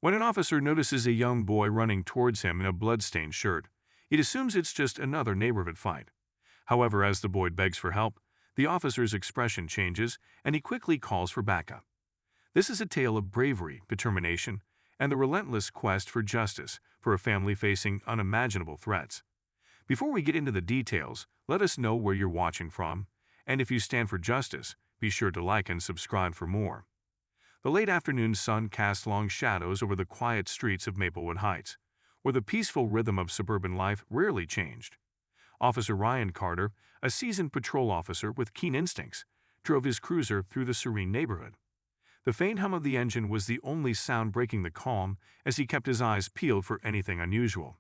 When an officer notices a young boy running towards him in a blood-stained shirt, he assumes it's just another neighborhood fight. However, as the boy begs for help, the officer's expression changes and he quickly calls for backup. This is a tale of bravery, determination, and the relentless quest for justice for a family facing unimaginable threats. Before we get into the details, let us know where you're watching from, and if you stand for justice, be sure to like and subscribe for more. The late afternoon sun cast long shadows over the quiet streets of Maplewood Heights, where the peaceful rhythm of suburban life rarely changed. Officer Ryan Carter, a seasoned patrol officer with keen instincts, drove his cruiser through the serene neighborhood. The faint hum of the engine was the only sound breaking the calm as he kept his eyes peeled for anything unusual.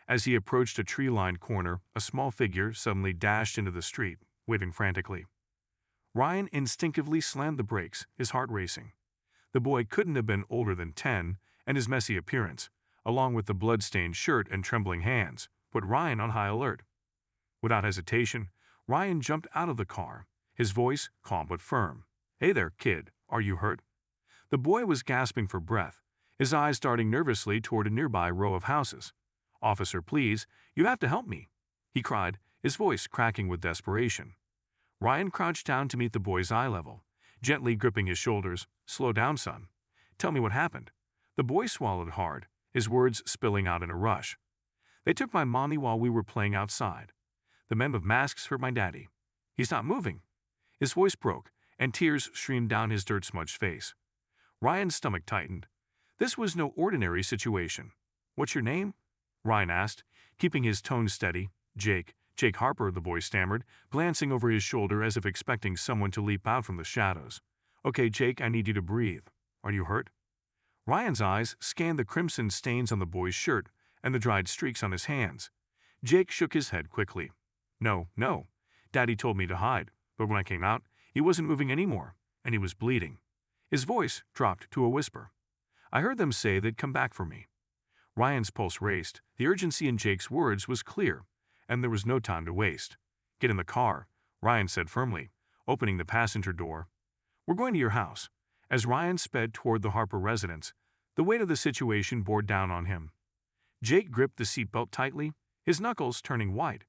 As he approached a tree-lined corner, a small figure suddenly dashed into the street, waving frantically. Ryan instinctively slammed the brakes, his heart racing. The boy couldn't have been older than 10, and his messy appearance, along with the blood-stained shirt and trembling hands, put Ryan on high alert. Without hesitation, Ryan jumped out of the car, his voice calm but firm. "Hey there, kid, are you hurt?" The boy was gasping for breath, his eyes darting nervously toward a nearby row of houses. "Officer, please, you have to help me," he cried, his voice cracking with desperation. Ryan crouched down to meet the boy's eye level, gently gripping his shoulders. "Slow down, son. Tell me what happened." The boy swallowed hard, his words spilling out in a rush. "They took my mommy while we were playing outside. The men with masks hurt my daddy. He's not moving." His voice broke, and tears streamed down his dirt-smudged face. Ryan's stomach tightened. This was no ordinary situation. "What's your name?" Ryan asked, keeping his tone steady. Jake Harper," the boy stammered, glancing over his shoulder as if expecting someone to leap out from the shadows. "Okay, Jake, I need you to breathe. Are you hurt?" Ryan's eyes scanned the crimson stains on the boy's shirt and the dried streaks on his hands. Jake shook his head quickly. No. Daddy told me to hide, but when I came out, he wasn't moving anymore, and he was bleeding." His voice dropped to a whisper. "I heard them say they'd come back for me." Ryan's pulse raced. The urgency in Jake's words was clear, and there was no time to waste. "Get in the car," Ryan said firmly, opening the passenger door. "We're going to your house." As Ryan sped toward the Harper residence, the weight of the situation bore down on him. Jake gripped the seatbelt tightly, his knuckles turning white.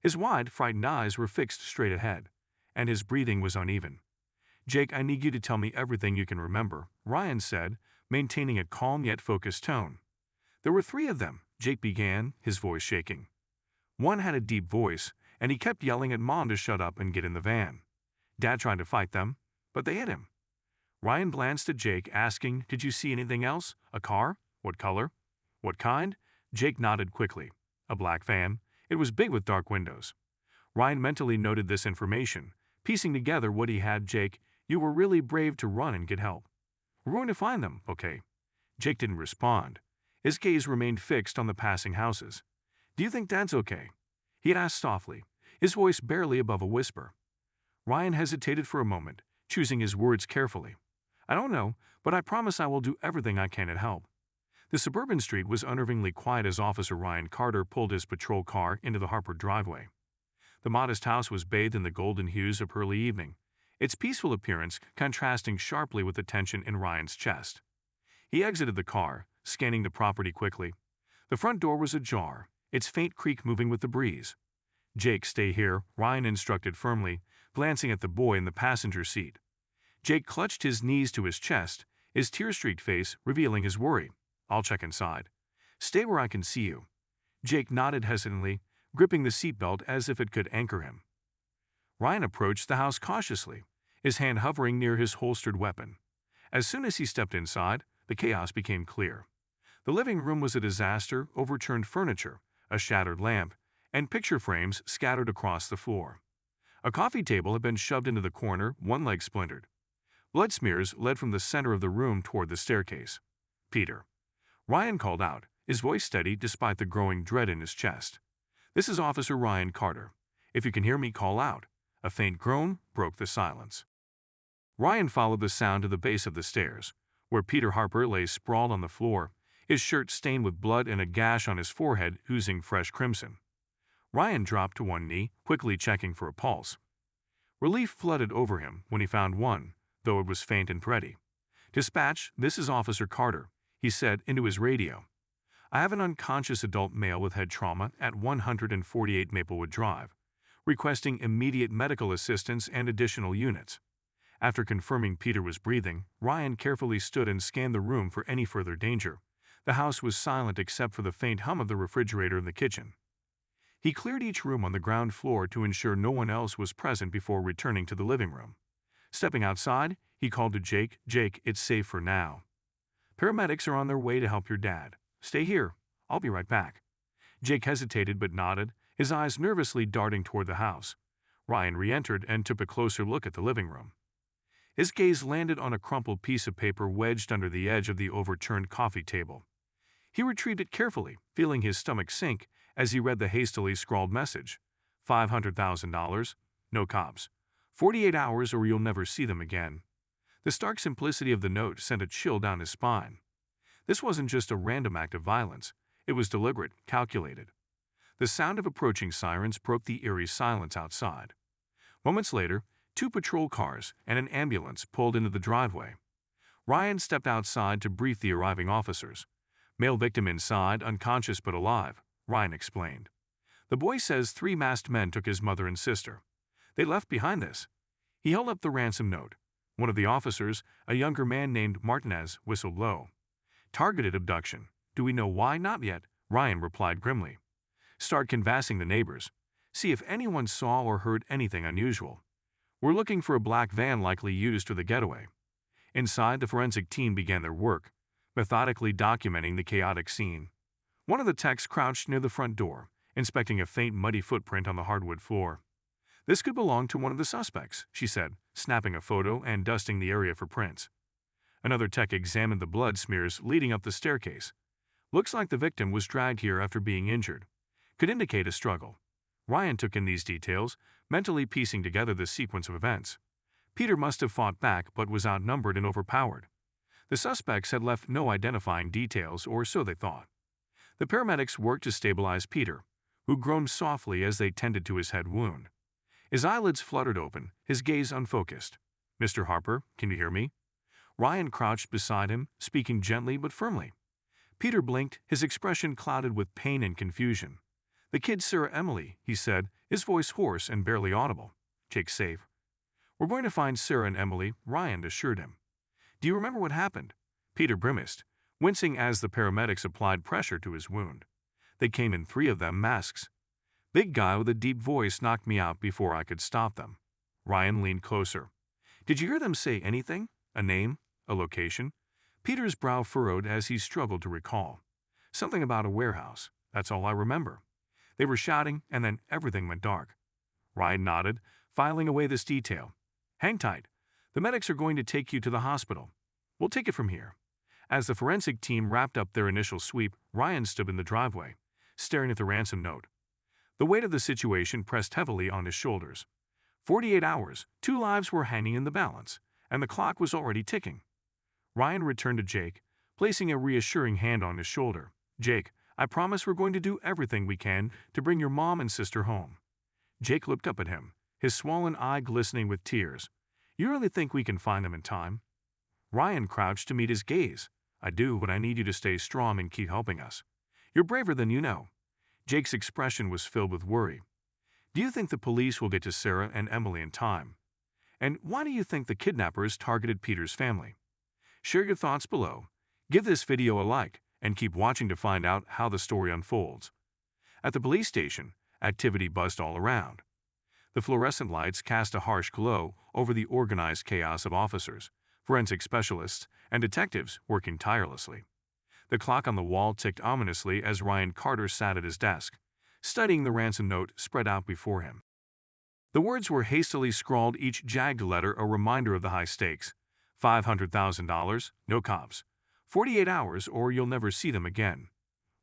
His wide, frightened eyes were fixed straight ahead, and his breathing was uneven. "Jake, I need you to tell me everything you can remember," Ryan said, maintaining a calm yet focused tone. "There were 3 of them," Jake began, his voice shaking. "One had a deep voice, and he kept yelling at Mom to shut up and get in the van. Dad tried to fight them, but they hit him." Ryan glanced at Jake, asking, "Did you see anything else? A car? What color? What kind?" Jake nodded quickly. "A black van. It was big with dark windows." Ryan mentally noted this information, piecing together what he had. "Jake, you were really brave to run and get help. We're going to find them, okay?" Jake didn't respond. His gaze remained fixed on the passing houses. "Do you think Dad's okay?" he had asked softly, his voice barely above a whisper. Ryan hesitated for a moment, choosing his words carefully. "I don't know, but I promise I will do everything I can to help." The suburban street was unnervingly quiet as Officer Ryan Carter pulled his patrol car into the Harper driveway. The modest house was bathed in the golden hues of early evening, its peaceful appearance contrasting sharply with the tension in Ryan's chest. He exited the car, scanning the property quickly. The front door was ajar, its faint creak moving with the breeze. "Jake, stay here," Ryan instructed firmly, glancing at the boy in the passenger seat. Jake clutched his knees to his chest, his tear-streaked face revealing his worry. "I'll check inside. Stay where I can see you." Jake nodded hesitantly, gripping the seatbelt as if it could anchor him. Ryan approached the house cautiously, his hand hovering near his holstered weapon. As soon as he stepped inside, the chaos became clear. The living room was a disaster, overturned furniture, a shattered lamp, and picture frames scattered across the floor. A coffee table had been shoved into the corner, one leg splintered. Blood smears led from the center of the room toward the staircase. "Peter." Ryan called out, his voice steady despite the growing dread in his chest. "This is Officer Ryan Carter. If you can hear me, call out." A faint groan broke the silence. Ryan followed the sound to the base of the stairs, where Peter Harper lay sprawled on the floor, his shirt stained with blood and a gash on his forehead oozing fresh crimson. Ryan dropped to one knee, quickly checking for a pulse. Relief flooded over him when he found one, though it was faint and pretty. "Dispatch, this is Officer Carter," he said into his radio. I have an unconscious adult male with head trauma at 148 Maplewood Drive, requesting immediate medical assistance and additional units. After confirming Peter was breathing, Ryan carefully stood and scanned the room for any further danger. The house was silent except for the faint hum of the refrigerator in the kitchen. He cleared each room on the ground floor to ensure no one else was present before returning to the living room. Stepping outside, he called to Jake, "Jake, it's safe for now. Paramedics are on their way to help your dad. Stay here. I'll be right back." Jake hesitated but nodded, his eyes nervously darting toward the house. Ryan re-entered and took a closer look at the living room. His gaze landed on a crumpled piece of paper wedged under the edge of the overturned coffee table. He retrieved it carefully, feeling his stomach sink as he read the hastily scrawled message. $500,000, no cops. 48 hours or you'll never see them again. The stark simplicity of the note sent a chill down his spine. This wasn't just a random act of violence. It was deliberate, calculated. The sound of approaching sirens broke the eerie silence outside. Moments later, 2 patrol cars and an ambulance pulled into the driveway. Ryan stepped outside to brief the arriving officers. "Male victim inside, unconscious but alive," Ryan explained. "The boy says 3 masked men took his mother and sister. They left behind this." He held up the ransom note. One of the officers, a younger man named Martinez, whistled low. "Targeted abduction. Do we know why? Not yet," Ryan replied grimly. "Start canvassing the neighbors. See if anyone saw or heard anything unusual. We're looking for a black van likely used for the getaway." Inside, the forensic team began their work, methodically documenting the chaotic scene. One of the techs crouched near the front door, inspecting a faint muddy footprint on the hardwood floor. "This could belong to one of the suspects," she said, snapping a photo and dusting the area for prints. Another tech examined the blood smears leading up the staircase. "Looks like the victim was dragged here after being injured. Could indicate a struggle." Ryan took in these details, mentally piecing together the sequence of events. Peter must have fought back but was outnumbered and overpowered. The suspects had left no identifying details, or so they thought. The paramedics worked to stabilize Peter, who groaned softly as they tended to his head wound. His eyelids fluttered open, his gaze unfocused. "Mr. Harper, can you hear me?" Ryan crouched beside him, speaking gently but firmly. Peter blinked, his expression clouded with pain and confusion. "The kid Sarah Emily," he said, his voice hoarse and barely audible. "Jake's safe." "We're going to find Sarah and Emily," Ryan assured him. "Do you remember what happened?" Peter grimaced, wincing as the paramedics applied pressure to his wound. "They came in 3 of them, masks. Big guy with a deep voice knocked me out before I could stop them." Ryan leaned closer. "Did you hear them say anything? A name? A location?" Peter's brow furrowed as he struggled to recall. "Something about a warehouse. That's all I remember. They were shouting, and then everything went dark." Ryan nodded, filing away this detail. "Hang tight. The medics are going to take you to the hospital. We'll take it from here." As the forensic team wrapped up their initial sweep, Ryan stood in the driveway, staring at the ransom note. The weight of the situation pressed heavily on his shoulders. 48 hours, 2 lives were hanging in the balance, and the clock was already ticking. Ryan returned to Jake, placing a reassuring hand on his shoulder. "Jake, I promise we're going to do everything we can to bring your mom and sister home." Jake looked up at him, his swollen eye glistening with tears. "You really think we can find them in time?" Ryan crouched to meet his gaze. "I do, but I need you to stay strong and keep helping us. You're braver than you know." Jake's expression was filled with worry. "Do you think the police will get to Sarah and Emily in time? And why do you think the kidnappers targeted Peter's family?" Share your thoughts below. Give this video a like, and keep watching to find out how the story unfolds. At the police station, activity buzzed all around. The fluorescent lights cast a harsh glow over the organized chaos of officers, forensic specialists, and detectives working tirelessly. The clock on the wall ticked ominously as Ryan Carter sat at his desk, studying the ransom note spread out before him. The words were hastily scrawled, each jagged letter a reminder of the high stakes. $500,000, no cops. 48 hours or you'll never see them again.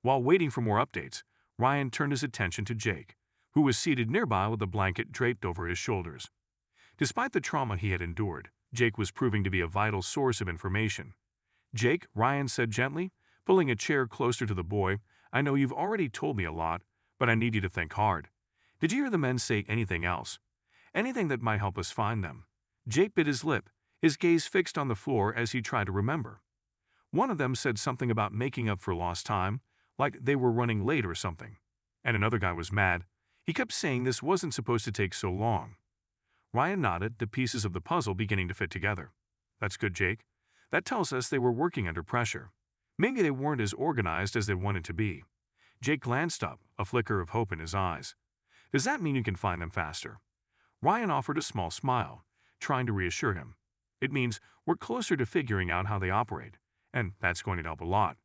While waiting for more updates, Ryan turned his attention to Jake, who was seated nearby with a blanket draped over his shoulders. Despite the trauma he had endured, Jake was proving to be a vital source of information. "Jake," Ryan said gently, pulling a chair closer to the boy, "I know you've already told me a lot, but I need you to think hard. Did you hear the men say anything else? Anything that might help us find them?" Jake bit his lip, his gaze fixed on the floor as he tried to remember. One of them said something about making up for lost time, like they were running late or something. And another guy was mad. He kept saying this wasn't supposed to take so long. Ryan nodded, the pieces of the puzzle beginning to fit together. That's good, Jake. That tells us they were working under pressure. Maybe they weren't as organized as they wanted to be. Jake glanced up, a flicker of hope in his eyes. Does that mean you can find them faster? Ryan offered a small smile, trying to reassure him. It means we're closer to figuring out how they operate, and that's going to help a lot.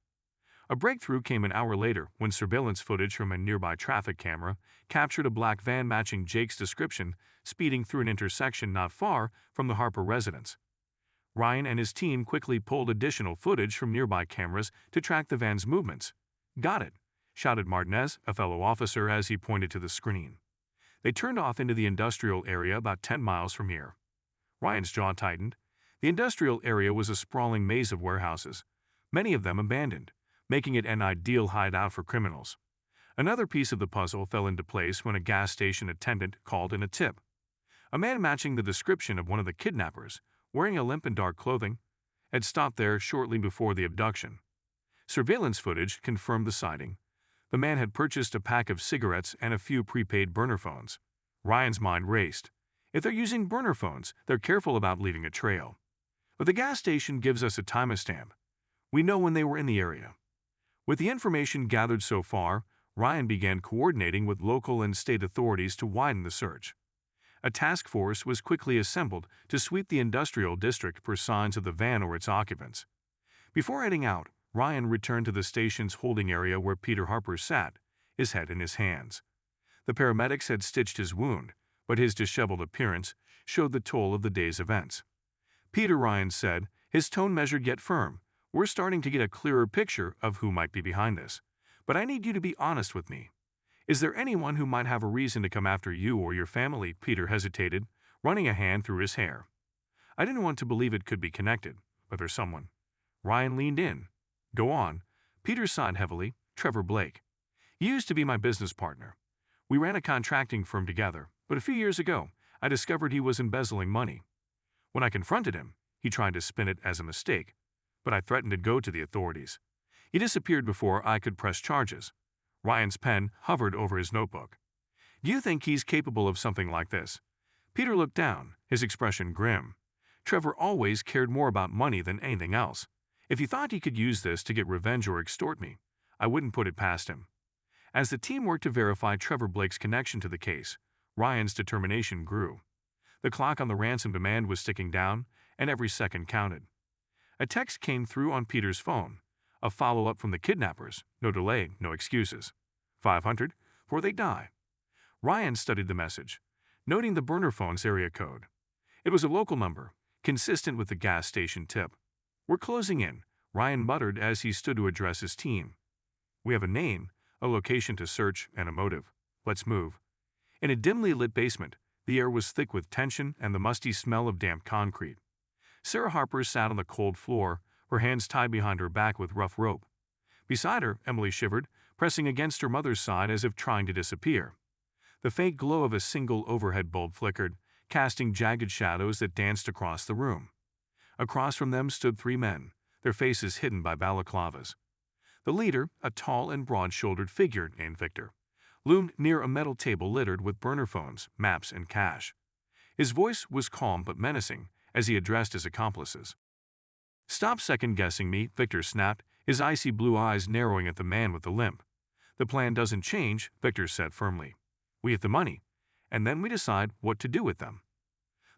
A breakthrough came an hour later when surveillance footage from a nearby traffic camera captured a black van matching Jake's description speeding through an intersection not far from the Harper residence. Ryan and his team quickly pulled additional footage from nearby cameras to track the van's movements. Got it, shouted Martinez, a fellow officer, as he pointed to the screen. They turned off into the industrial area about 10 miles from here. Ryan's jaw tightened. The industrial area was a sprawling maze of warehouses, many of them abandoned, making it an ideal hideout for criminals. Another piece of the puzzle fell into place when a gas station attendant called in a tip. A man matching the description of one of the kidnappers, wearing a limp and dark clothing, had stopped there shortly before the abduction. Surveillance footage confirmed the sighting. The man had purchased a pack of cigarettes and a few prepaid burner phones. Ryan's mind raced. If they're using burner phones, they're careful about leaving a trail. But the gas station gives us a timestamp. We know when they were in the area. With the information gathered so far, Ryan began coordinating with local and state authorities to widen the search. A task force was quickly assembled to sweep the industrial district for signs of the van or its occupants. Before heading out, Ryan returned to the station's holding area where Peter Harper sat, his head in his hands. The paramedics had stitched his wound, but his disheveled appearance showed the toll of the day's events. Peter, Ryan said, his tone measured yet firm, we're starting to get a clearer picture of who might be behind this. But I need you to be honest with me. Is there anyone who might have a reason to come after you or your family? Peter hesitated, running a hand through his hair. I didn't want to believe it could be connected, but there's someone. Ryan leaned in. Go on. Peter sighed heavily. Trevor Blake. He used to be my business partner. We ran a contracting firm together, but a few years ago, I discovered he was embezzling money. When I confronted him, he tried to spin it as a mistake, but I threatened to go to the authorities. He disappeared before I could press charges. Ryan's pen hovered over his notebook. Do you think he's capable of something like this? Peter looked down, his expression grim. Trevor always cared more about money than anything else. If he thought he could use this to get revenge or extort me, I wouldn't put it past him. As the team worked to verify Trevor Blake's connection to the case, Ryan's determination grew. The clock on the ransom demand was ticking down, and every second counted. A text came through on Peter's phone. A follow-up from the kidnappers. No delay, no excuses. 500, or they die. Ryan studied the message, noting the burner phone's area code. It was a local number, consistent with the gas station tip. We're closing in, Ryan muttered as he stood to address his team. We have a name, a location to search, and a motive. Let's move. In a dimly lit basement, the air was thick with tension and the musty smell of damp concrete. Sarah Harper sat on the cold floor, her hands tied behind her back with rough rope. Beside her, Emily shivered, pressing against her mother's side as if trying to disappear. The faint glow of a single overhead bulb flickered, casting jagged shadows that danced across the room. Across from them stood three men, their faces hidden by balaclavas. The leader, a tall and broad-shouldered figure named Victor, loomed near a metal table littered with burner phones, maps, and cash. His voice was calm but menacing as he addressed his accomplices. Stop second-guessing me, Victor snapped, his icy blue eyes narrowing at the man with the limp. The plan doesn't change, Victor said firmly. We get the money, and then we decide what to do with them.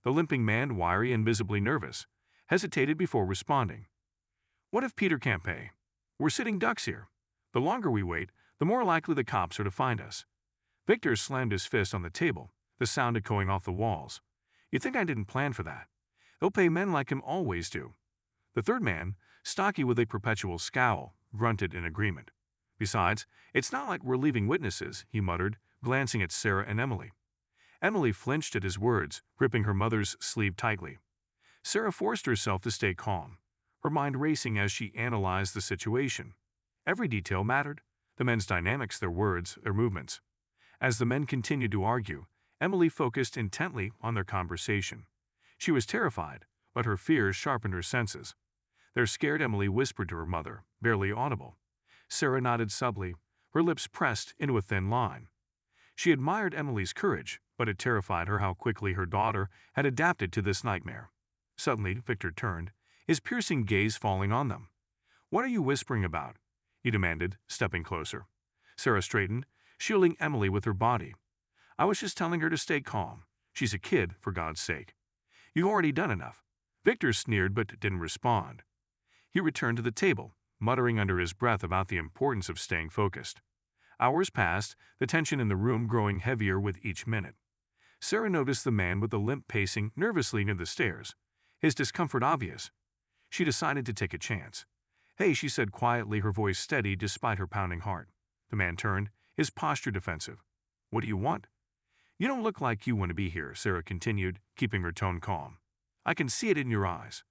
The limping man, wiry and visibly nervous, hesitated before responding. What if Peter can't pay? We're sitting ducks here. The longer we wait, the more likely the cops are to find us. Victor slammed his fist on the table, the sound echoing off the walls. You think I didn't plan for that? They'll pay men like him always do. The third man, stocky with a perpetual scowl, grunted in agreement. Besides, it's not like we're leaving witnesses, he muttered, glancing at Sarah and Emily. Emily flinched at his words, gripping her mother's sleeve tightly. Sarah forced herself to stay calm, her mind racing as she analyzed the situation. Every detail mattered, the men's dynamics, their words, their movements. As the men continued to argue, Emily focused intently on their conversation. She was terrified, but her fears sharpened her senses. Their scared Emily whispered to her mother, barely audible. Sarah nodded subtly, her lips pressed into a thin line. She admired Emily's courage, but it terrified her how quickly her daughter had adapted to this nightmare. Suddenly, Victor turned, his piercing gaze falling on them. "What are you whispering about?" he demanded, stepping closer. Sarah straightened, shielding Emily with her body. "I was just telling her to stay calm. She's a kid, for God's sake." "You've already done enough." Victor sneered but didn't respond. He returned to the table, muttering under his breath about the importance of staying focused. Hours passed, the tension in the room growing heavier with each minute. Sarah noticed the man with the limp pacing nervously near the stairs, his discomfort obvious. She decided to take a chance. "Hey," she said quietly, her voice steady despite her pounding heart. The man turned, his posture defensive. "What do you want?" "You don't look like you want to be here," Sarah continued, keeping her tone calm. "I can see it in your eyes.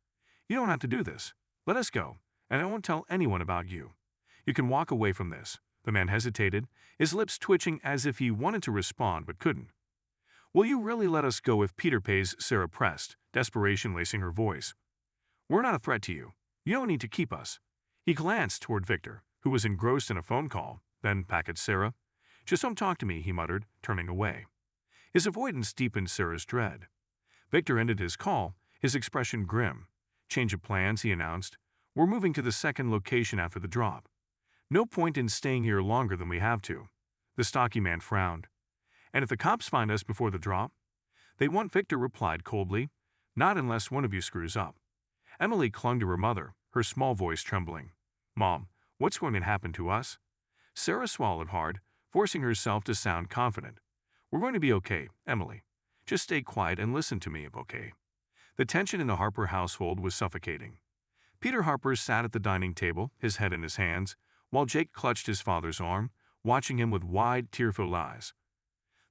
You don't have to do this. Let us go, and I won't tell anyone about you. You can walk away from this." The man hesitated, his lips twitching as if he wanted to respond but couldn't. "Will you really let us go if Peter pays?" Sarah pressed, desperation lacing her voice. "We're not a threat to you. You don't need to keep us." He glanced toward Victor, who was engrossed in a phone call, then back at Sarah. "Just don't talk to me," he muttered, turning away. His avoidance deepened Sarah's dread. Victor ended his call, his expression grim. "Change of plans," he announced. "We're moving to the second location after the drop. No point in staying here longer than we have to." The stocky man frowned. "And if the cops find us before the drop?" "They won't," Victor replied coldly. "Not unless one of you screws up." Emily clung to her mother, her small voice trembling. "Mom, what's going to happen to us?" Sarah swallowed hard, forcing herself to sound confident. "We're going to be okay, Emily. Just stay quiet and listen to me, okay?" The tension in the Harper household was suffocating. Peter Harper sat at the dining table, his head in his hands, while Jake clutched his father's arm, watching him with wide, tear-filled eyes.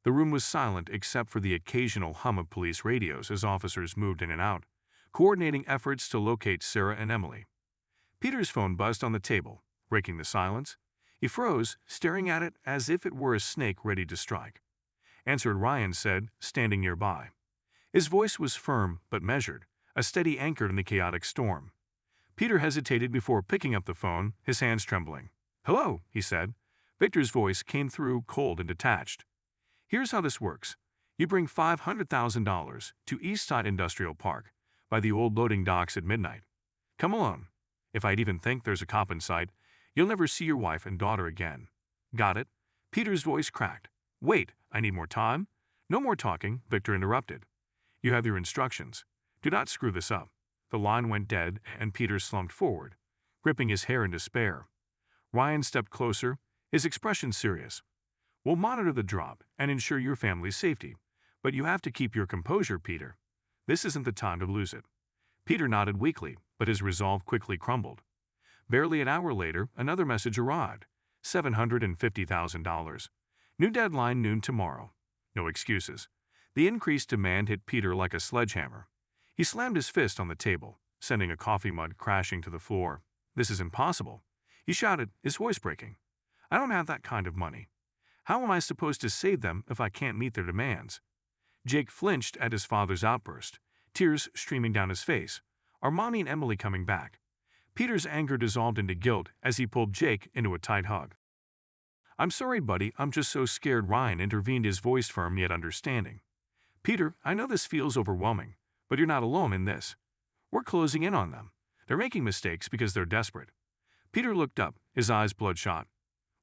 The room was silent except for the occasional hum of police radios as officers moved in and out, coordinating efforts to locate Sarah and Emily. Peter's phone buzzed on the table, breaking the silence. He froze, staring at it as if it were a snake ready to strike. "Answered," Ryan said, standing nearby. His voice was firm but measured, a steady anchor in the chaotic storm. Peter hesitated before picking up the phone, his hands trembling. "Hello," he said. Victor's voice came through cold and detached. "Here's how this works. You bring $500,000 to Eastside Industrial Park by the old loading docks at midnight. Come alone. If I'd even think there's a cop in sight, you'll never see your wife and daughter again." "Got it?" Peter's voice cracked. "Wait, I need more time." "No more talking," Victor interrupted. "You have your instructions. Do not screw this up." The line went dead, and Peter slumped forward, gripping his hair in despair. Ryan stepped closer, his expression serious. "We'll monitor the drop and ensure your family's safety. But you have to keep your composure, Peter. This isn't the time to lose it." Peter nodded weakly, but his resolve quickly crumbled. Barely an hour later, another message arrived. $750,000. New deadline noon tomorrow. No excuses. The increased demand hit Peter like a sledgehammer. He slammed his fist on the table, sending a coffee mug crashing to the floor. "This is impossible," he shouted, his voice breaking. "I don't have that kind of money. How am I supposed to save them if I can't meet their demands?" Jake flinched at his father's outburst, tears streaming down his face. "Are Mommy and Emily coming back?" Peter's anger dissolved into guilt as he pulled Jake into a tight hug. "I'm sorry, buddy, I'm just so scared," Ryan intervened, his voice firm yet understanding. "Peter, I know this feels overwhelming, but you're not alone in this. We're closing in on them. They're making mistakes because they're desperate." Peter looked up, his eyes bloodshot.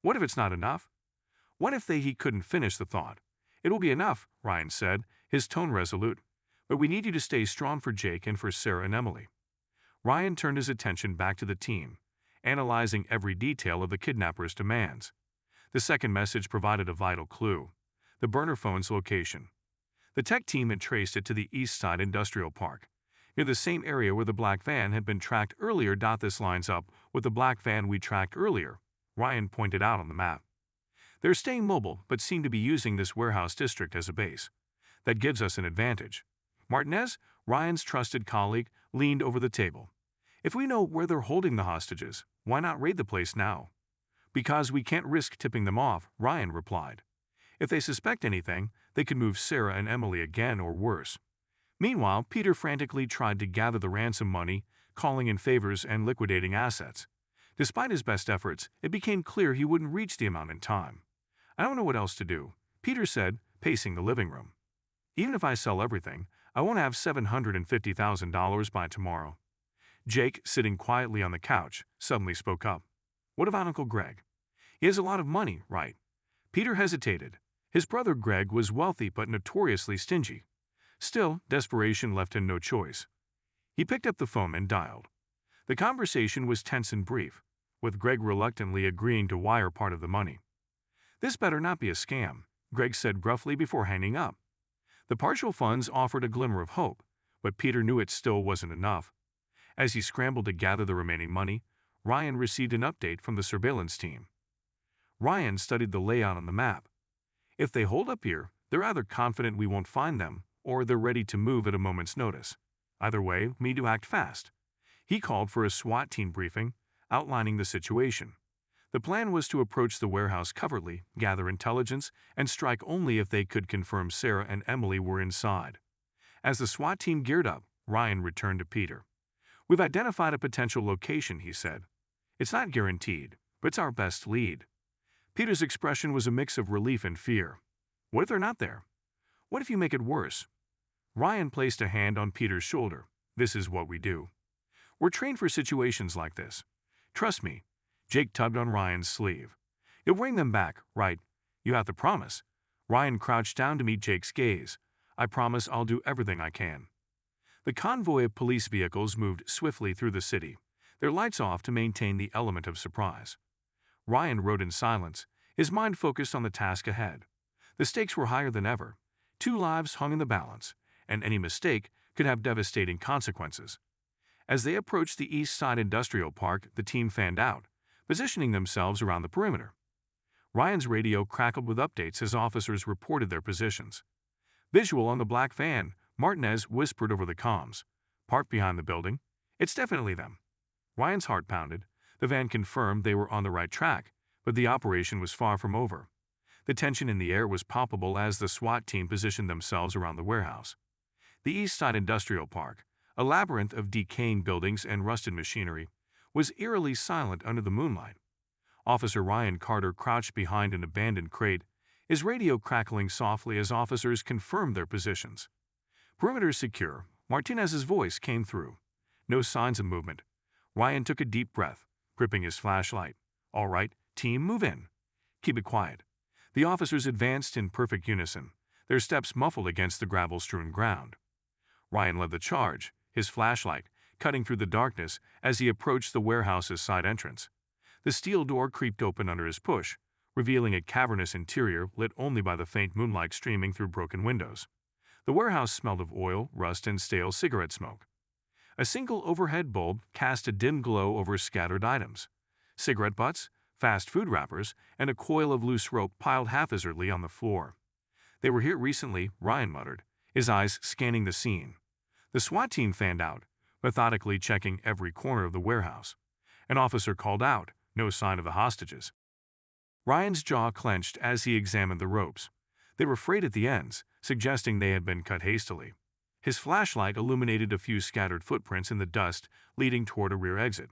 "What if it's not enough?" What if he couldn't finish the thought? "It will be enough," Ryan said, his tone resolute. "But we need you to stay strong for Jake and for Sarah and Emily." Ryan turned his attention back to the team, analyzing every detail of the kidnappers' demands. The second message provided a vital clue: the burner phone's location. The tech team had traced it to the Eastside Industrial Park, near the same area where the black van had been tracked earlier. "This lines up with the black van we tracked earlier," Ryan pointed out on the map. "They're staying mobile but seem to be using this warehouse district as a base. That gives us an advantage." Martinez, Ryan's trusted colleague, leaned over the table. "If we know where they're holding the hostages, why not raid the place now?" "Because we can't risk tipping them off," Ryan replied. "If they suspect anything, they could move Sarah and Emily again or worse." Meanwhile, Peter frantically tried to gather the ransom money, calling in favors and liquidating assets. Despite his best efforts, it became clear he wouldn't reach the amount in time. "I don't know what else to do," Peter said, pacing the living room. "Even if I sell everything, I won't have $750,000 by tomorrow." Jake, sitting quietly on the couch, suddenly spoke up. "What about Uncle Greg? He has a lot of money, right?" Peter hesitated. His brother Greg was wealthy but notoriously stingy. Still, desperation left him no choice. He picked up the phone and dialed. The conversation was tense and brief, with Greg reluctantly agreeing to wire part of the money. "This better not be a scam," Greg said gruffly before hanging up. The partial funds offered a glimmer of hope, but Peter knew it still wasn't enough. As he scrambled to gather the remaining money, Ryan received an update from the surveillance team. Ryan studied the layout on the map. "If they hold up here, they're either confident we won't find them, or they're ready to move at a moment's notice. Either way, we need to act fast." He called for a SWAT team briefing, outlining the situation. The plan was to approach the warehouse covertly, gather intelligence, and strike only if they could confirm Sarah and Emily were inside. As the SWAT team geared up, Ryan returned to Peter. "We've identified a potential location," he said. "It's not guaranteed, but it's our best lead." Peter's expression was a mix of relief and fear. "What if they're not there? What if you make it worse?" Ryan placed a hand on Peter's shoulder. "This is what we do. We're trained for situations like this. Trust me." Jake tugged on Ryan's sleeve. "You'll bring them back, right? You have to promise." Ryan crouched down to meet Jake's gaze. "I promise I'll do everything I can." The convoy of police vehicles moved swiftly through the city, their lights off to maintain the element of surprise. Ryan rode in silence, his mind focused on the task ahead. The stakes were higher than ever. 2 lives hung in the balance, and any mistake could have devastating consequences. As they approached the East Side Industrial Park, the team fanned out, positioning themselves around the perimeter. Ryan's radio crackled with updates as officers reported their positions. Visual on the black van, Martinez whispered over the comms. "Parked behind the building. It's definitely them." Ryan's heart pounded. The van confirmed they were on the right track, but the operation was far from over. The tension in the air was palpable as the SWAT team positioned themselves around the warehouse. The East Side Industrial Park, a labyrinth of decaying buildings and rusted machinery, was eerily silent under the moonlight. Officer Ryan Carter crouched behind an abandoned crate, his radio crackling softly as officers confirmed their positions. "Perimeter secure," Martinez's voice came through. No signs of movement. Ryan took a deep breath, gripping his flashlight. "All right, team, move in. Keep it quiet." The officers advanced in perfect unison, their steps muffled against the gravel-strewn ground. Ryan led the charge, his flashlight cutting through the darkness as he approached the warehouse's side entrance. The steel door creaked open under his push, revealing a cavernous interior lit only by the faint moonlight streaming through broken windows. The warehouse smelled of oil, rust, and stale cigarette smoke. A single overhead bulb cast a dim glow over scattered items. Cigarette butts, fast food wrappers, and a coil of loose rope piled haphazardly on the floor. "They were here recently," Ryan muttered, his eyes scanning the scene. The SWAT team fanned out, methodically checking every corner of the warehouse. An officer called out, no sign of the hostages. Ryan's jaw clenched as he examined the ropes. They were frayed at the ends, suggesting they had been cut hastily. His flashlight illuminated a few scattered footprints in the dust leading toward a rear exit.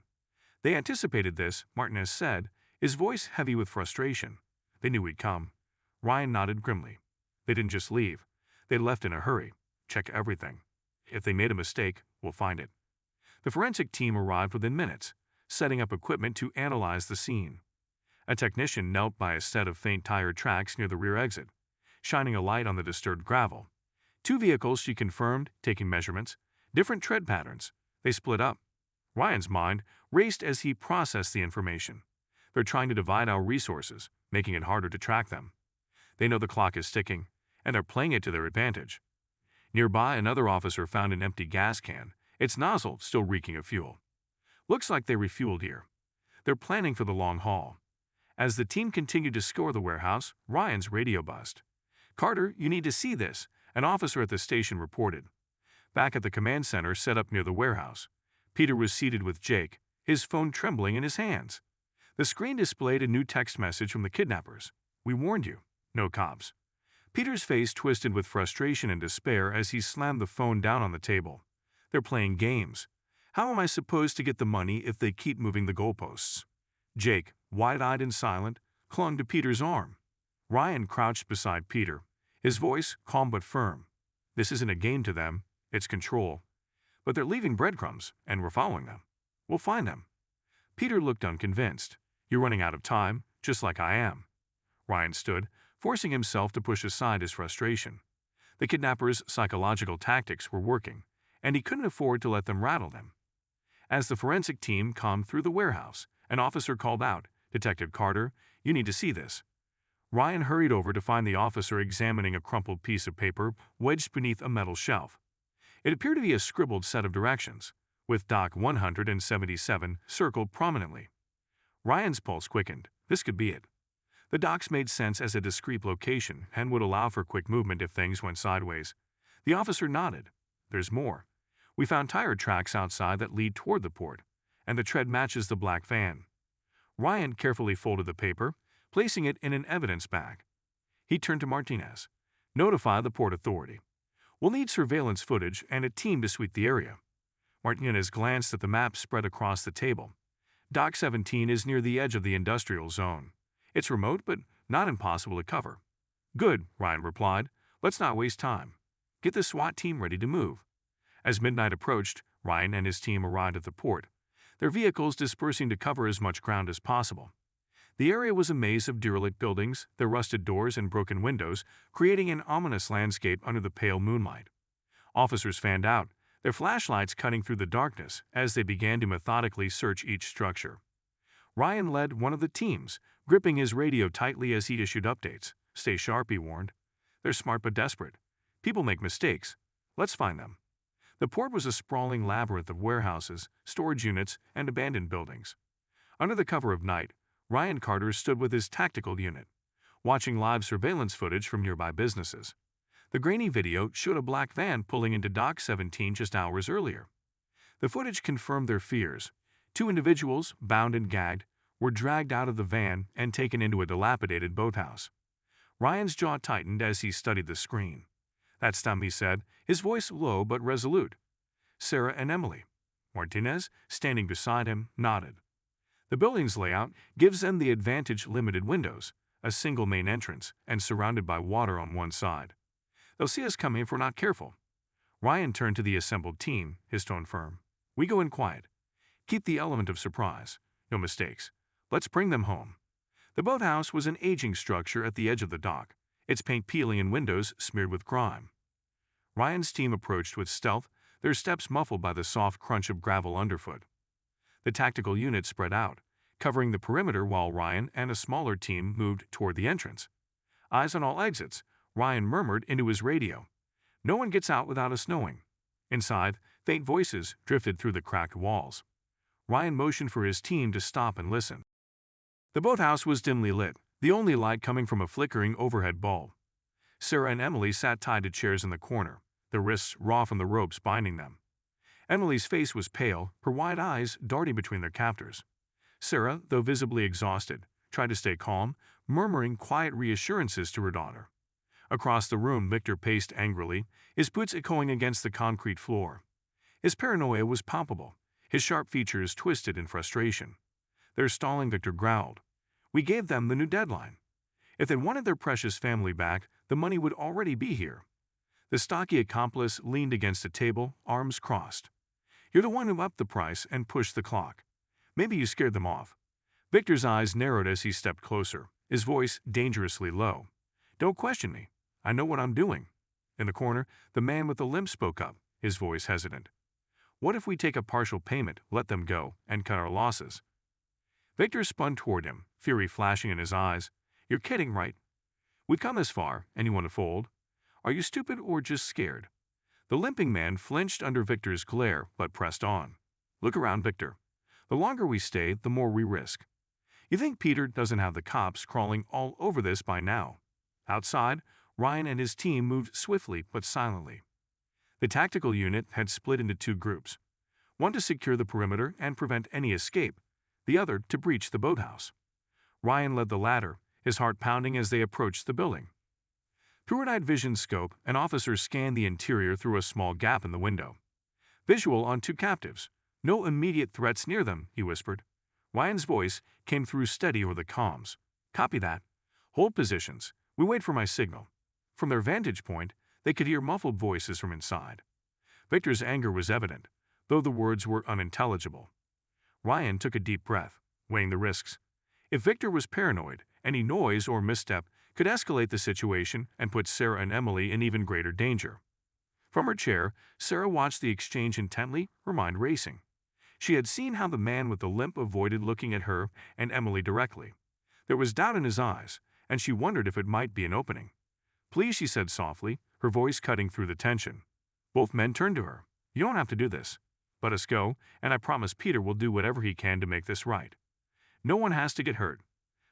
"They anticipated this," Martinez said, his voice heavy with frustration. "They knew we'd come." Ryan nodded grimly. "They didn't just leave. They left in a hurry. Check everything. If they made a mistake, we'll find it." The forensic team arrived within minutes, setting up equipment to analyze the scene. A technician knelt by a set of faint tire tracks near the rear exit, shining a light on the disturbed gravel. 2 vehicles, she confirmed, taking measurements. Different tread patterns. They split up. Ryan's mind raced as he processed the information. "They're trying to divide our resources, making it harder to track them. They know the clock is ticking, and they're playing it to their advantage." Nearby, another officer found an empty gas can, its nozzle still reeking of fuel. "Looks like they refueled here. They're planning for the long haul." As the team continued to score the warehouse, Ryan's radio buzzed. "Carter, you need to see this," an officer at the station reported. Back at the command center set up near the warehouse, Peter was seated with Jake, his phone trembling in his hands. The screen displayed a new text message from the kidnappers. "We warned you. No cops." Peter's face twisted with frustration and despair as he slammed the phone down on the table. "They're playing games." How am I supposed to get the money if they keep moving the goalposts? Jake, wide-eyed and silent, clung to Peter's arm. Ryan crouched beside Peter, his voice calm but firm. This isn't a game to them, it's control. But they're leaving breadcrumbs, and we're following them. We'll find them. Peter looked unconvinced. You're running out of time, just like I am. Ryan stood, forcing himself to push aside his frustration. The kidnappers' psychological tactics were working, and he couldn't afford to let them rattle him. As the forensic team combed through the warehouse, an officer called out, "Detective Carter, you need to see this." Ryan hurried over to find the officer examining a crumpled piece of paper wedged beneath a metal shelf. It appeared to be a scribbled set of directions, with Dock 177 circled prominently. Ryan's pulse quickened. This could be it. The docks made sense as a discrete location and would allow for quick movement if things went sideways. The officer nodded. There's more. We found tire tracks outside that lead toward the port, and the tread matches the black van. Ryan carefully folded the paper, placing it in an evidence bag. He turned to Martinez. Notify the port authority. We'll need surveillance footage and a team to sweep the area. Martinez glanced at the map spread across the table. Dock 17 is near the edge of the industrial zone. It's remote, but not impossible to cover. Good, Ryan replied. Let's not waste time. Get the SWAT team ready to move. As midnight approached, Ryan and his team arrived at the port, their vehicles dispersing to cover as much ground as possible. The area was a maze of derelict buildings, their rusted doors and broken windows, creating an ominous landscape under the pale moonlight. Officers fanned out, their flashlights cutting through the darkness as they began to methodically search each structure. Ryan led one of the teams, gripping his radio tightly as he issued updates. Stay sharp, he warned. They're smart but desperate. People make mistakes. Let's find them. The port was a sprawling labyrinth of warehouses, storage units, and abandoned buildings. Under the cover of night, Ryan Carter stood with his tactical unit, watching live surveillance footage from nearby businesses. The grainy video showed a black van pulling into Dock 17 just hours earlier. The footage confirmed their fears. 2 individuals, bound and gagged, were dragged out of the van and taken into a dilapidated boathouse. Ryan's jaw tightened as he studied the screen. That's them, he said, his voice low but resolute. Sarah and Emily. Martinez, standing beside him, nodded. The building's layout gives them the advantage: limited windows, a single main entrance, and surrounded by water on one side. They'll see us coming if we're not careful. Ryan turned to the assembled team, his tone firm. We go in quiet. Keep the element of surprise. No mistakes. Let's bring them home. The boathouse was an aging structure at the edge of the dock, its paint peeling and windows smeared with grime. Ryan's team approached with stealth, their steps muffled by the soft crunch of gravel underfoot. The tactical unit spread out, covering the perimeter while Ryan and a smaller team moved toward the entrance. Eyes on all exits, Ryan murmured into his radio. No one gets out without us knowing. Inside, faint voices drifted through the cracked walls. Ryan motioned for his team to stop and listen. The boathouse was dimly lit, the only light coming from a flickering overhead bulb. Sarah and Emily sat tied to chairs in the corner, their wrists raw from the ropes binding them. Emily's face was pale, her wide eyes darting between their captors. Sarah, though visibly exhausted, tried to stay calm, murmuring quiet reassurances to her daughter. Across the room, Victor paced angrily, his boots echoing against the concrete floor. His paranoia was palpable, his sharp features twisted in frustration. They're stalling, Victor growled. We gave them the new deadline. If they wanted their precious family back, the money would already be here. The stocky accomplice leaned against a table, arms crossed. You're the one who upped the price and pushed the clock. Maybe you scared them off. Victor's eyes narrowed as he stepped closer, his voice dangerously low. Don't question me. I know what I'm doing. In the corner, the man with the limp spoke up, his voice hesitant. What if we take a partial payment, let them go, and cut our losses? Victor spun toward him, fury flashing in his eyes. You're kidding, right? We've come this far, and you want to fold? Are you stupid or just scared? The limping man flinched under Victor's glare, but pressed on. Look around, Victor. The longer we stay, the more we risk. You think Peter doesn't have the cops crawling all over this by now? Outside, Ryan and his team moved swiftly but silently. The tactical unit had split into 2 groups, one to secure the perimeter and prevent any escape, the other to breach the boathouse. Ryan led the latter, his heart pounding as they approached the building. Through a night vision scope, an officer scanned the interior through a small gap in the window. Visual on 2 captives, "No immediate threats near them," he whispered. Ryan's voice came through steady over the comms. "Copy that. Hold positions. We wait for my signal." From their vantage point, they could hear muffled voices from inside. Victor's anger was evident, though the words were unintelligible. Ryan took a deep breath, weighing the risks. If Victor was paranoid, any noise or misstep could escalate the situation and put Sarah and Emily in even greater danger. From her chair, Sarah watched the exchange intently, her mind racing. She had seen how the man with the limp avoided looking at her and Emily directly. There was doubt in his eyes, and she wondered if it might be an opening. "Please," she said softly, her voice cutting through the tension. Both men turned to her. "You don't have to do this. Let us go, and I promise Peter will do whatever he can to make this right. No one has to get hurt."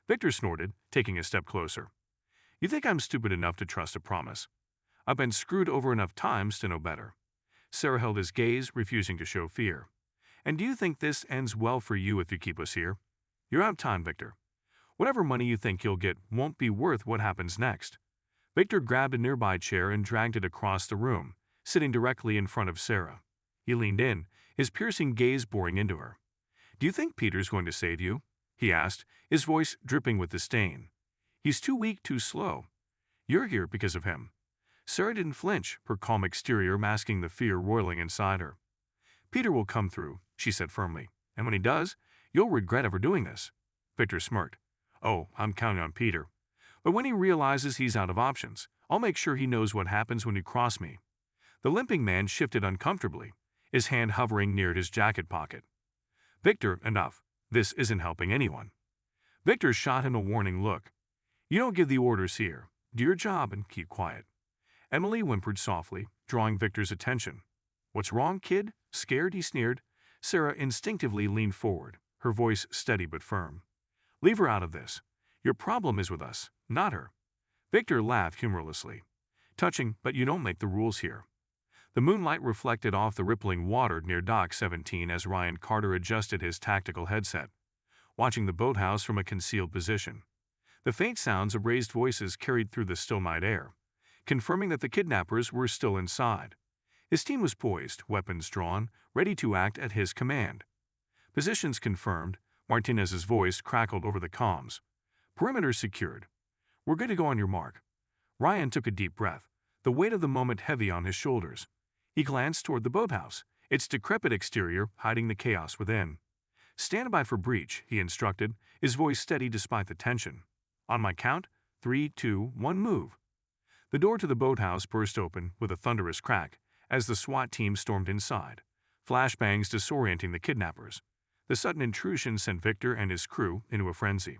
Victor snorted, taking a step closer. "You think I'm stupid enough to trust a promise? I've been screwed over enough times to know better." Sarah held his gaze, refusing to show fear. "And do you think this ends well for you if you keep us here? You're out of time, Victor. Whatever money you think you'll get won't be worth what happens next." Victor grabbed a nearby chair and dragged it across the room, sitting directly in front of Sarah. He leaned in, his piercing gaze boring into her. "Do you think Peter's going to save you?" he asked, his voice dripping with disdain. "He's too weak, too slow. You're here because of him." Sarah didn't flinch, her calm exterior masking the fear roiling inside her. "Peter will come through," she said firmly, "and when he does, you'll regret ever doing this." Victor smirked. "Oh, I'm counting on Peter. But when he realizes he's out of options, I'll make sure he knows what happens when you cross me." The limping man shifted uncomfortably, his hand hovering near his jacket pocket. "Victor, enough. This isn't helping anyone." Victor shot him a warning look. "You don't give the orders here. Do your job and keep quiet." Emily whimpered softly, drawing Victor's attention. "What's wrong, kid? Scared?" he sneered. Sarah instinctively leaned forward, her voice steady but firm. "Leave her out of this. Your problem is with us, not her." Victor laughed humorlessly. "Touching, but you don't make the rules here." The moonlight reflected off the rippling water near Dock 17 as Ryan Carter adjusted his tactical headset, watching the boathouse from a concealed position. The faint sounds of raised voices carried through the still night air, confirming that the kidnappers were still inside. His team was poised, weapons drawn, ready to act at his command. Positions confirmed, Martinez's voice crackled over the comms. "Perimeter secured. We're good to go on your mark." Ryan took a deep breath, the weight of the moment heavy on his shoulders. He glanced toward the boathouse, its decrepit exterior hiding the chaos within. "Stand by for breach," he instructed, his voice steady despite the tension. "On my count, 3, 2, 1, move." The door to the boathouse burst open with a thunderous crack as the SWAT team stormed inside, flashbangs disorienting the kidnappers. The sudden intrusion sent Victor and his crew into a frenzy.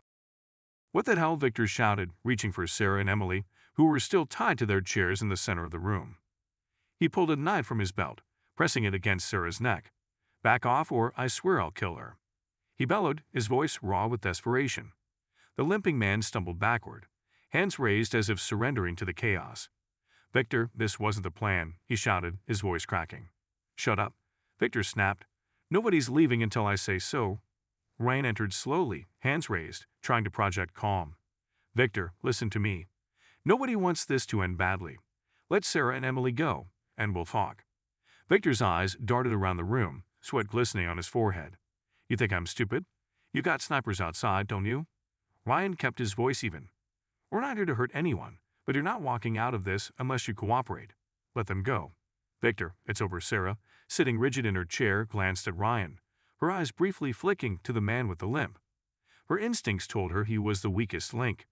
"What the hell?" Victor shouted, reaching for Sarah and Emily, who were still tied to their chairs in the center of the room. He pulled a knife from his belt, pressing it against Sarah's neck. "Back off or I swear I'll kill her." He bellowed, his voice raw with desperation. The limping man stumbled backward, hands raised as if surrendering to the chaos. "Victor, this wasn't the plan," he shouted, his voice cracking. "Shut up," Victor snapped. "Nobody's leaving until I say so." Ryan entered slowly, hands raised, trying to project calm. "Victor, listen to me. Nobody wants this to end badly. Let Sarah and Emily go, and we'll talk." Victor's eyes darted around the room, sweat glistening on his forehead. "You think I'm stupid? You got snipers outside, don't you?" Ryan kept his voice even. "We're not here to hurt anyone, but you're not walking out of this unless you cooperate. Let them go." "Victor, it's over." Sarah, sitting rigid in her chair, glanced at Ryan, her eyes briefly flicking to the man with the limp. Her instincts told her he was the weakest link.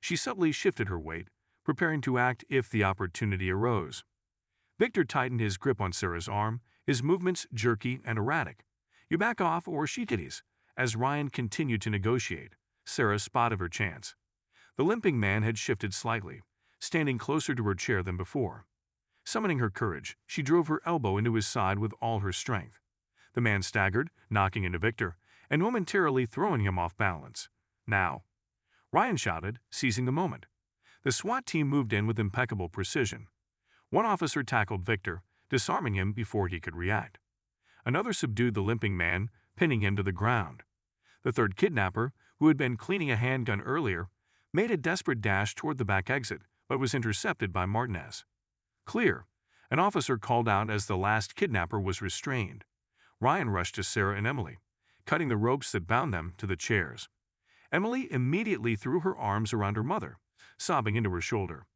She subtly shifted her weight, preparing to act if the opportunity arose. Victor tightened his grip on Sarah's arm, his movements jerky and erratic. "You back off or she titties." As Ryan continued to negotiate, Sarah spotted her chance. The limping man had shifted slightly, standing closer to her chair than before. Summoning her courage, she drove her elbow into his side with all her strength. The man staggered, knocking into Victor, and momentarily throwing him off balance. "Now!" Ryan shouted, seizing the moment. The SWAT team moved in with impeccable precision. One officer tackled Victor, disarming him before he could react. Another subdued the limping man, pinning him to the ground. The third kidnapper, who had been cleaning a handgun earlier, made a desperate dash toward the back exit, but was intercepted by Martinez. "Clear," an officer called out as the last kidnapper was restrained. Ryan rushed to Sarah and Emily, cutting the ropes that bound them to the chairs. Emily immediately threw her arms around her mother, sobbing into her shoulder.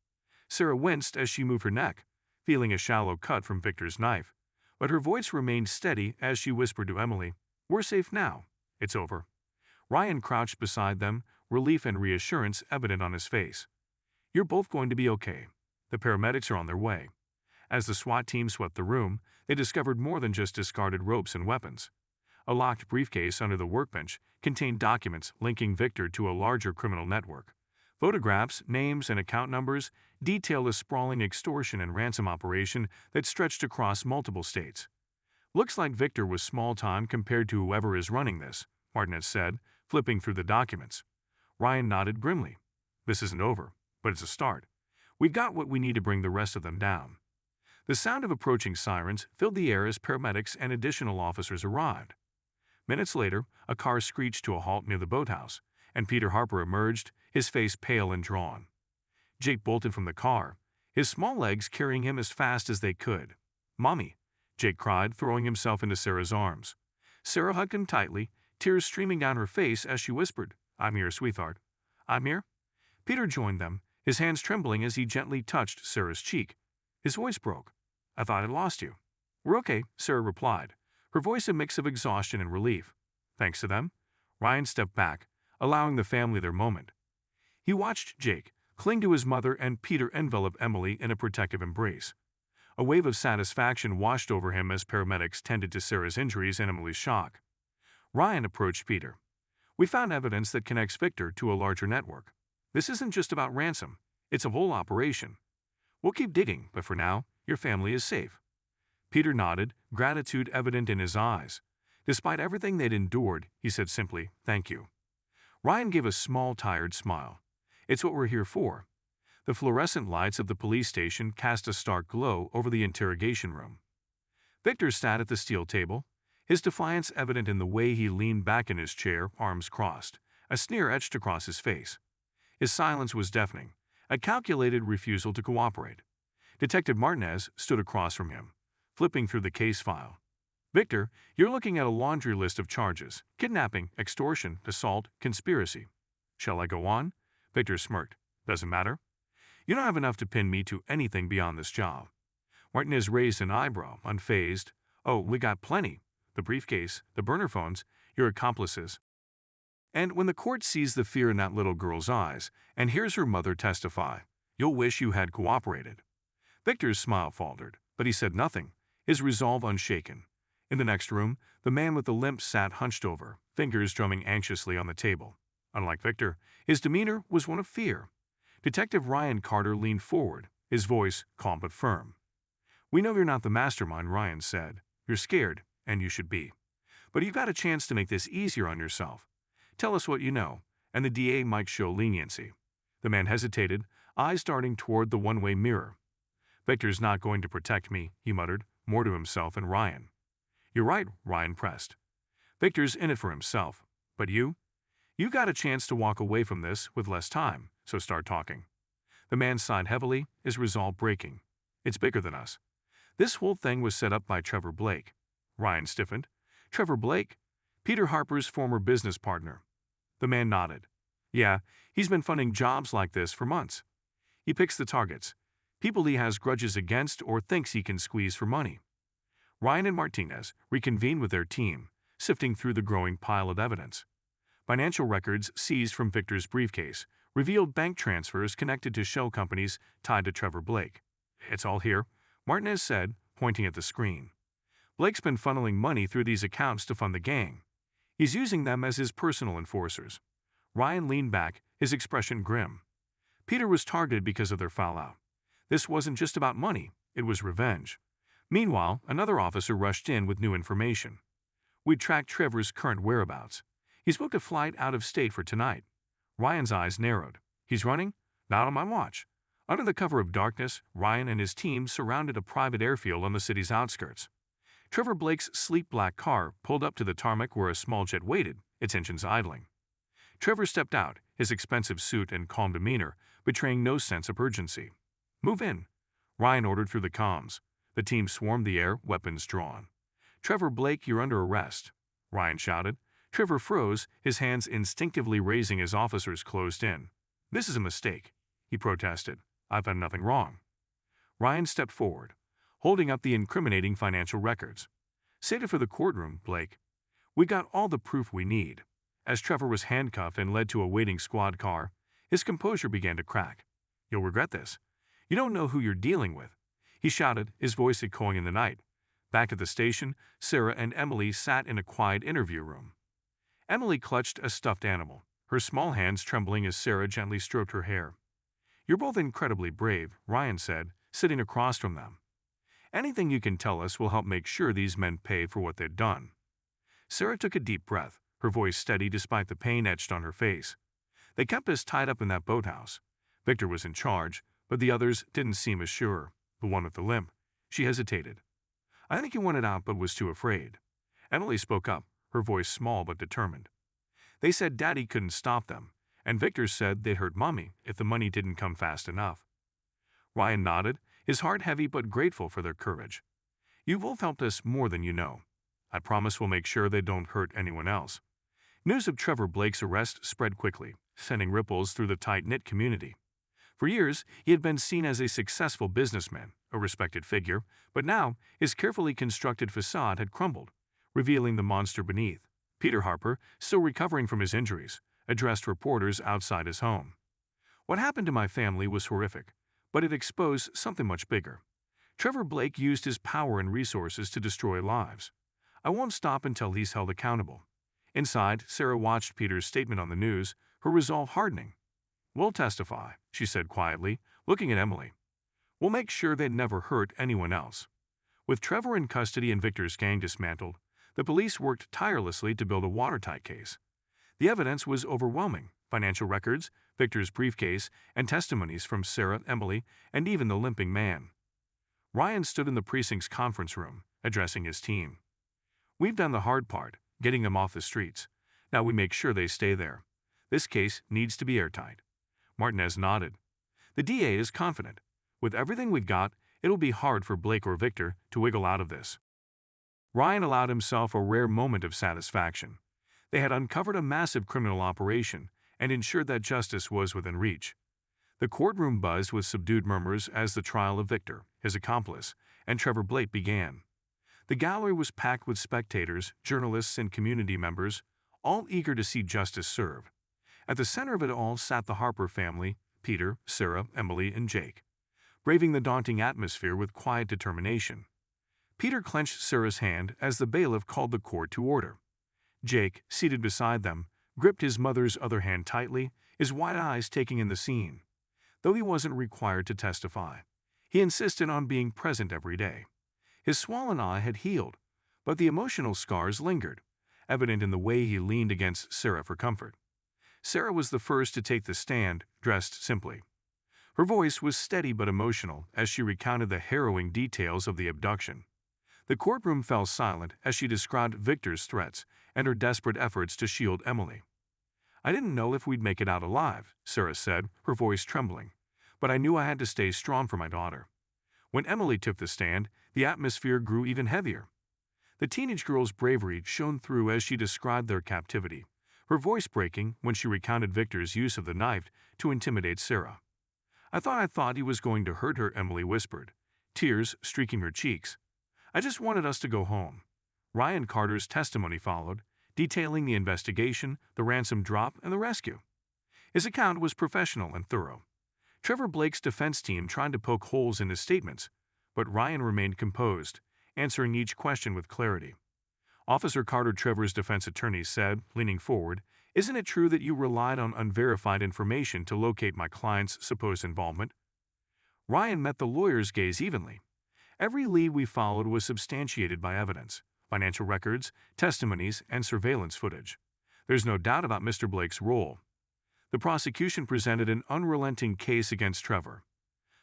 Sarah winced as she moved her neck, feeling a shallow cut from Victor's knife, but her voice remained steady as she whispered to Emily, "We're safe now. It's over." Ryan crouched beside them, relief and reassurance evident on his face. "You're both going to be okay. The paramedics are on their way." As the SWAT team swept the room, they discovered more than just discarded ropes and weapons. A locked briefcase under the workbench contained documents linking Victor to a larger criminal network. Photographs, names, and account numbers detail a sprawling extortion and ransom operation that stretched across multiple states. "Looks like Victor was small-time compared to whoever is running this," Martinez said, flipping through the documents. Ryan nodded grimly. "This isn't over, but it's a start. We've got what we need to bring the rest of them down." The sound of approaching sirens filled the air as paramedics and additional officers arrived. Minutes later, a car screeched to a halt near the boathouse, and Peter Harper emerged, his face pale and drawn. Jake bolted from the car, his small legs carrying him as fast as they could. "Mommy," Jake cried, throwing himself into Sarah's arms. Sarah hugged him tightly, tears streaming down her face as she whispered, "I'm here, sweetheart. I'm here." Peter joined them, his hands trembling as he gently touched Sarah's cheek. His voice broke. "I thought I'd lost you." "We're okay," Sarah replied, her voice a mix of exhaustion and relief. Thanks to them, Ryan stepped back, allowing the family their moment. He watched Jake cling to his mother and Peter envelop Emily in a protective embrace. A wave of satisfaction washed over him as paramedics tended to Sarah's injuries and Emily's shock. Ryan approached Peter. "We found evidence that connects Victor to a larger network. This isn't just about ransom, it's a whole operation. We'll keep digging, but for now, your family is safe." Peter nodded, gratitude evident in his eyes. Despite everything they'd endured, he said simply, "Thank you." Ryan gave a small, tired smile. "It's what we're here for." The fluorescent lights of the police station cast a stark glow over the interrogation room. Victor sat at the steel table, his defiance evident in the way he leaned back in his chair, arms crossed, a sneer etched across his face. His silence was deafening, a calculated refusal to cooperate. Detective Martinez stood across from him, flipping through the case file. "Victor, you're looking at a laundry list of charges: kidnapping, extortion, assault, conspiracy." "Shall I go on?" Victor smirked. "Doesn't matter. You don't have enough to pin me to anything beyond this job." Martinez raised an eyebrow, unfazed. "Oh, we got plenty. The briefcase, the burner phones, your accomplices." And when the court sees the fear in that little girl's eyes and hears her mother testify, "You'll wish you had cooperated." Victor's smile faltered, but he said nothing, his resolve unshaken. In the next room, the man with the limp sat hunched over, fingers drumming anxiously on the table. Unlike Victor, his demeanor was one of fear. Detective Ryan Carter leaned forward, his voice calm but firm. "We know you're not the mastermind," Ryan said. "You're scared, and you should be. But you've got a chance to make this easier on yourself. Tell us what you know, and the DA might show leniency." The man hesitated, eyes darting toward the one-way mirror. "Victor's not going to protect me," he muttered, more to himself than Ryan. "You're right," Ryan pressed. "Victor's in it for himself. But you? You've got a chance to walk away from this with less time, so start talking." The man sighed heavily, his resolve breaking. "It's bigger than us. This whole thing was set up by Trevor Blake." Ryan stiffened. "Trevor Blake? Peter Harper's former business partner." The man nodded. "Yeah, he's been funding jobs like this for months. He picks the targets, people he has grudges against or thinks he can squeeze for money." Ryan and Martinez reconvened with their team, sifting through the growing pile of evidence. Financial records seized from Victor's briefcase revealed bank transfers connected to shell companies tied to Trevor Blake. "It's all here," Martinez said, pointing at the screen. "Blake's been funneling money through these accounts to fund the gang. He's using them as his personal enforcers." Ryan leaned back, his expression grim. Peter was targeted because of their fallout. This wasn't just about money, it was revenge. Meanwhile, another officer rushed in with new information. "We'd tracked Trevor's current whereabouts. He's booked a flight out of state for tonight." Ryan's eyes narrowed. "He's running? Not on my watch." Under the cover of darkness, Ryan and his team surrounded a private airfield on the city's outskirts. Trevor Blake's sleek black car pulled up to the tarmac where a small jet waited, its engines idling. Trevor stepped out, his expensive suit and calm demeanor betraying no sense of urgency. "Move in," Ryan ordered through the comms. The team swarmed the air, weapons drawn. "Trevor Blake, you're under arrest," Ryan shouted. Trevor froze, his hands instinctively raising as officers closed in. "This is a mistake," he protested. "I've done nothing wrong." Ryan stepped forward, holding up the incriminating financial records. "Save it for the courtroom, Blake. We got all the proof we need." As Trevor was handcuffed and led to a waiting squad car, his composure began to crack. "You'll regret this. You don't know who you're dealing with," he shouted, his voice echoing in the night. Back at the station, Sarah and Emily sat in a quiet interview room. Emily clutched a stuffed animal, her small hands trembling as Sarah gently stroked her hair. "You're both incredibly brave," Ryan said, sitting across from them. "Anything you can tell us will help make sure these men pay for what they've done." Sarah took a deep breath, her voice steady despite the pain etched on her face. "They kept us tied up in that boathouse. Victor was in charge, but the others didn't seem as sure. The one with the limp." She hesitated. "I think he wanted out but was too afraid." Emily spoke up, her voice small but determined. "They said Daddy couldn't stop them, and Victor said they'd hurt Mommy if the money didn't come fast enough." Ryan nodded, his heart heavy but grateful for their courage. "You've both helped us more than you know. I promise we'll make sure they don't hurt anyone else." News of Trevor Blake's arrest spread quickly, sending ripples through the tight-knit community. For years, he had been seen as a successful businessman, a respected figure, but now his carefully constructed facade had crumbled, revealing the monster beneath. Peter Harper, still recovering from his injuries, addressed reporters outside his home. "What happened to my family was horrific, but it exposed something much bigger. Trevor Blake used his power and resources to destroy lives. I won't stop until he's held accountable." Inside, Sarah watched Peter's statement on the news, her resolve hardening. "We'll testify," she said quietly, looking at Emily. "We'll make sure they'd never hurt anyone else." With Trevor in custody and Victor's gang dismantled, the police worked tirelessly to build a watertight case. The evidence was overwhelming: financial records, Victor's briefcase, and testimonies from Sarah, Emily, and even the limping man. Ryan stood in the precinct's conference room, addressing his team. "We've done the hard part, getting them off the streets. Now we make sure they stay there. This case needs to be airtight." Martinez nodded. "The DA is confident. With everything we've got, it'll be hard for Blake or Victor to wiggle out of this." Ryan allowed himself a rare moment of satisfaction. They had uncovered a massive criminal operation and ensured that justice was within reach. The courtroom buzzed with subdued murmurs as the trial of Victor, his accomplice, and Trevor Blake began. The gallery was packed with spectators, journalists, and community members, all eager to see justice served. At the center of it all sat the Harper family: Peter, Sarah, Emily, and Jake, braving the daunting atmosphere with quiet determination. Peter clenched Sarah's hand as the bailiff called the court to order. Jake, seated beside them, gripped his mother's other hand tightly, his wide eyes taking in the scene. Though he wasn't required to testify, he insisted on being present every day. His swollen eye had healed, but the emotional scars lingered, evident in the way he leaned against Sarah for comfort. Sarah was the first to take the stand, dressed simply. Her voice was steady but emotional as she recounted the harrowing details of the abduction. The courtroom fell silent as she described Victor's threats and her desperate efforts to shield Emily. "I didn't know if we'd make it out alive," Sarah said, her voice trembling, "but I knew I had to stay strong for my daughter." When Emily took the stand, the atmosphere grew even heavier. The teenage girl's bravery shone through as she described their captivity, her voice breaking when she recounted Victor's use of the knife to intimidate Sarah. I thought he was going to hurt her," Emily whispered, tears streaking her cheeks. "I just wanted us to go home." Ryan Carter's testimony followed, detailing the investigation, the ransom drop, and the rescue. His account was professional and thorough. Trevor Blake's defense team tried to poke holes in his statements, but Ryan remained composed, answering each question with clarity. Officer Carter, Trevor's defense attorney, said, leaning forward, "Isn't it true that you relied on unverified information to locate my client's supposed involvement?" Ryan met the lawyer's gaze evenly. "Every lead we followed was substantiated by evidence, financial records, testimonies, and surveillance footage. There's no doubt about Mr. Blake's role." The prosecution presented an unrelenting case against Trevor.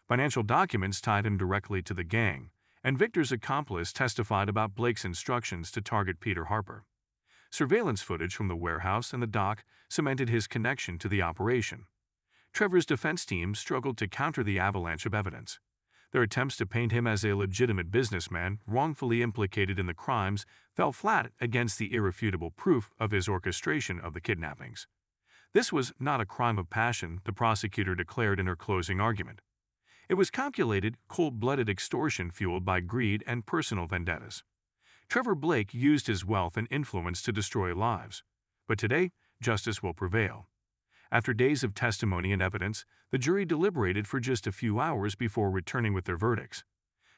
Financial documents tied him directly to the gang, and Victor's accomplice testified about Blake's instructions to target Peter Harper. Surveillance footage from the warehouse and the dock cemented his connection to the operation. Trevor's defense team struggled to counter the avalanche of evidence. Their attempts to paint him as a legitimate businessman wrongfully implicated in the crimes fell flat against the irrefutable proof of his orchestration of the kidnappings. This was not a crime of passion, the prosecutor declared in her closing argument. It was calculated, cold-blooded extortion fueled by greed and personal vendettas. Trevor Blake used his wealth and influence to destroy lives. But today, justice will prevail. After days of testimony and evidence, the jury deliberated for just a few hours before returning with their verdicts.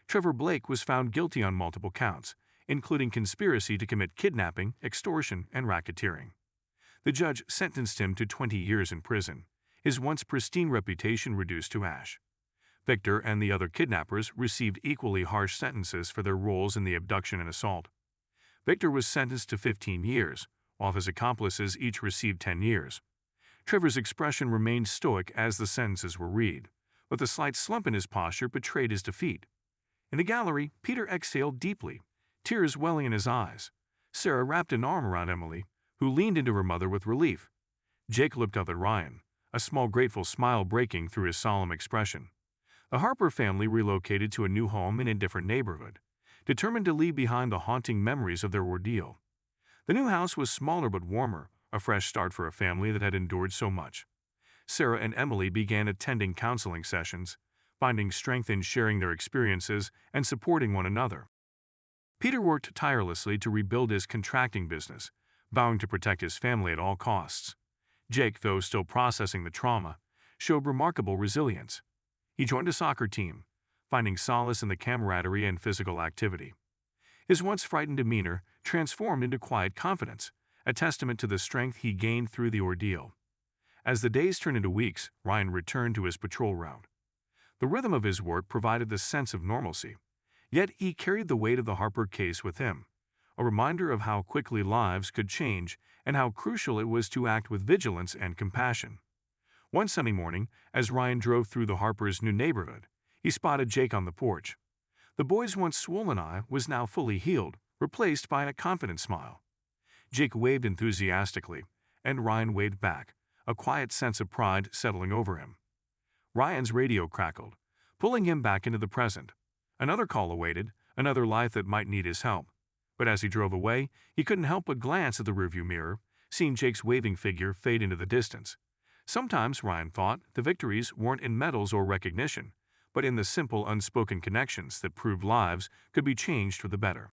Trevor Blake was found guilty on multiple counts, including conspiracy to commit kidnapping, extortion, and racketeering. The judge sentenced him to 20 years in prison, his once pristine reputation reduced to ash. Victor and the other kidnappers received equally harsh sentences for their roles in the abduction and assault. Victor was sentenced to 15 years, while his accomplices each received 10 years. Trevor's expression remained stoic as the sentences were read, but the slight slump in his posture betrayed his defeat. In the gallery, Peter exhaled deeply, tears welling in his eyes. Sarah wrapped an arm around Emily, who leaned into her mother with relief. Jake looked up at Ryan, a small grateful smile breaking through his solemn expression. The Harper family relocated to a new home in a different neighborhood, determined to leave behind the haunting memories of their ordeal. The new house was smaller but warmer, a fresh start for a family that had endured so much. Sarah and Emily began attending counseling sessions, finding strength in sharing their experiences and supporting one another. Peter worked tirelessly to rebuild his contracting business, vowing to protect his family at all costs. Jake, though still processing the trauma, showed remarkable resilience. He joined a soccer team, finding solace in the camaraderie and physical activity. His once frightened demeanor transformed into quiet confidence, a testament to the strength he gained through the ordeal. As the days turned into weeks, Ryan returned to his patrol route. The rhythm of his work provided the sense of normalcy, yet he carried the weight of the Harper case with him, a reminder of how quickly lives could change and how crucial it was to act with vigilance and compassion. One sunny morning, as Ryan drove through the Harpers' new neighborhood, he spotted Jake on the porch. The boy's once swollen eye was now fully healed, replaced by a confident smile. Jake waved enthusiastically, and Ryan waved back, a quiet sense of pride settling over him. Ryan's radio crackled, pulling him back into the present. Another call awaited, another life that might need his help. But as he drove away, he couldn't help but glance at the rearview mirror, seeing Jake's waving figure fade into the distance. Sometimes, Ryan thought, the victories weren't in medals or recognition, but in the simple, unspoken connections that proved lives could be changed for the better.